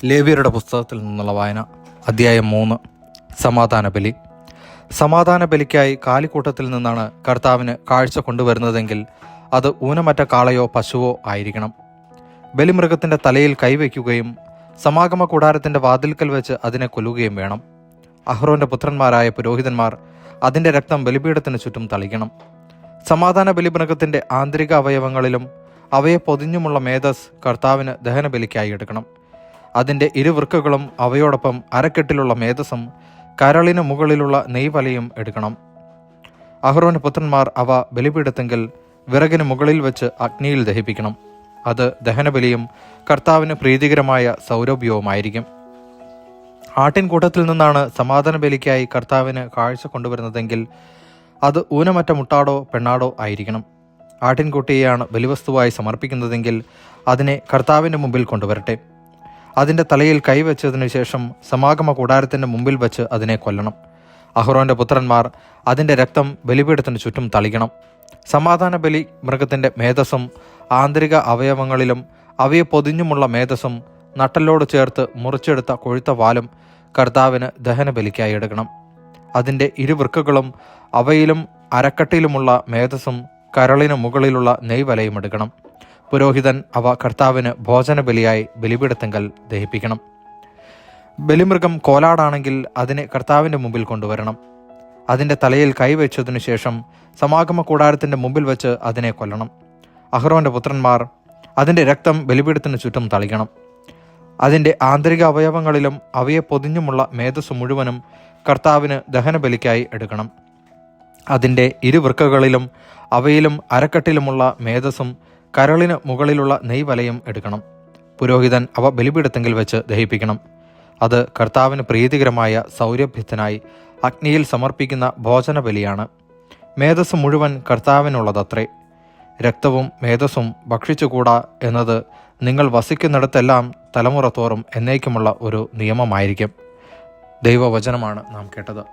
ലേവ്യരുടെ പുസ്തകത്തിൽ നിന്നുള്ള വായന. അധ്യായം 3. സമാധാന ബലി. സമാധാന ബലിക്കായി കാലിക്കൂട്ടത്തിൽ നിന്നാണ് കർത്താവിന് കാഴ്ച കൊണ്ടുവരുന്നതെങ്കിൽ അത് ഊനമറ്റ കാളയോ പശുവോ ആയിരിക്കണം. ബലിമൃഗത്തിൻ്റെ തലയിൽ കൈവയ്ക്കുകയും സമാഗമ കൂടാരത്തിൻ്റെ വാതിൽക്കൽ വെച്ച് അതിനെ കൊല്ലുകയും വേണം. അഹ്റോൻ്റെ പുത്രന്മാരായ പുരോഹിതന്മാർ അതിൻ്റെ രക്തം ബലിപീഠത്തിന് ചുറ്റും തളിക്കണം. സമാധാന ബലിമൃഗത്തിൻ്റെ ആന്തരിക അവയവങ്ങളിലും അവയെ പൊതിഞ്ഞുമുള്ള മേധസ് കർത്താവിന് ദഹനബലിക്കായി എടുക്കണം. അതിൻ്റെ ഇരുവൃക്കകളും അവയോടൊപ്പം അരക്കെട്ടിലുള്ള മേധസ്സും കരളിന് മുകളിലുള്ള നെയ്വലയും എടുക്കണം. അഹ്റോന്റെ പുത്രന്മാർ അവ ബലിപീഠത്തെങ്കിൽ വിറകിന് മുകളിൽ വെച്ച് അഗ്നിയിൽ ദഹിപ്പിക്കണം. അത് ദഹനബലിയും കർത്താവിന് പ്രീതികരമായ സൗരഭ്യവുമായിരിക്കും. ആട്ടിൻകൂട്ടത്തിൽ നിന്നാണ് സമാധാന ബലിക്കായി കർത്താവിന് കാഴ്ച കൊണ്ടുവരുന്നതെങ്കിൽ അത് ഊനമറ്റ മുട്ടാടോ പെണ്ണാടോ ആയിരിക്കണം. ആട്ടിൻകുട്ടിയെയാണ് ബലിവസ്തുവായി സമർപ്പിക്കുന്നതെങ്കിൽ അതിനെ കർത്താവിൻ്റെ മുമ്പിൽ കൊണ്ടുവരട്ടെ. അതിൻ്റെ തലയിൽ കൈവച്ചതിനു ശേഷം സമാഗമ കൂടാരത്തിൻ്റെ മുമ്പിൽ വെച്ച് അതിനെ കൊല്ലണം. അഹ്റോന്റെ പുത്രന്മാർ അതിൻ്റെ രക്തം ബലിപീഠത്തിന് ചുറ്റും തളിക്കണം. സമാധാന ബലി മൃഗത്തിൻ്റെ മേധസ്സും ആന്തരിക അവയവങ്ങളിലും അവയെ പൊതിഞ്ഞുമുള്ള മേധസ്സും നട്ടലോട് ചേർത്ത് മുറിച്ചെടുത്ത കൊഴുത്ത വാലും കർത്താവിന് ദഹനബലിക്കായി എടുക്കണം. അതിൻ്റെ ഇരുവൃക്കകളും അവയിലും അരക്കട്ടിലുമുള്ള മേധസ്സും കരളിന് മുകളിലുള്ള നെയ്വലയും എടുക്കണം. പുരോഹിതൻ അവ കർത്താവിന് ഭോജനബലിയായി ബലിപീഠത്തെങ്കൽ ദഹിപ്പിക്കണം. ബലിമൃഗം കോലാടാണെങ്കിൽ അതിനെ കർത്താവിൻ്റെ മുമ്പിൽ കൊണ്ടുവരണം. അതിൻ്റെ തലയിൽ കൈവച്ചതിനു ശേഷം സമാഗമ കൂടാരത്തിൻ്റെ മുമ്പിൽ വെച്ച് അതിനെ കൊല്ലണം. അഹ്റോന്റെ പുത്രന്മാർ അതിൻ്റെ രക്തം ബലിപീഠത്തിന് ചുറ്റും തളിക്കണം. അതിൻ്റെ ആന്തരിക അവയവങ്ങളിലും അവയെ പൊതിഞ്ഞുമുള്ള മേധസ് മുഴുവനും കർത്താവിന് ദഹനബലിക്കായി എടുക്കണം. അതിൻ്റെ ഇരുവൃക്കകളിലും അവയിലും അരക്കെട്ടിലുമുള്ള മേധസ്സും കരളിന് മുകളിലുള്ള നെയ്വലയും എടുക്കണം. പുരോഹിതൻ അവ ബലിപീഠത്തെങ്കിൽ വെച്ച് ദഹിപ്പിക്കണം. അത് കർത്താവിന് പ്രീതികരമായ സൗരഭ്യത്തിനായി അഗ്നിയിൽ സമർപ്പിക്കുന്ന ഭോജനബലിയാണ്. മേധസ് മുഴുവൻ കർത്താവിനുള്ളതത്രേ. രക്തവും മേധസ്സും ഭക്ഷിച്ചുകൂടാ എന്നത് നിങ്ങൾ വസിക്കുന്നിടത്തെല്ലാം തലമുറ തോറും എന്നേക്കുമുള്ള ഒരു നിയമമായിരിക്കും. ദൈവവചനമാണ് നാം കേട്ടത്.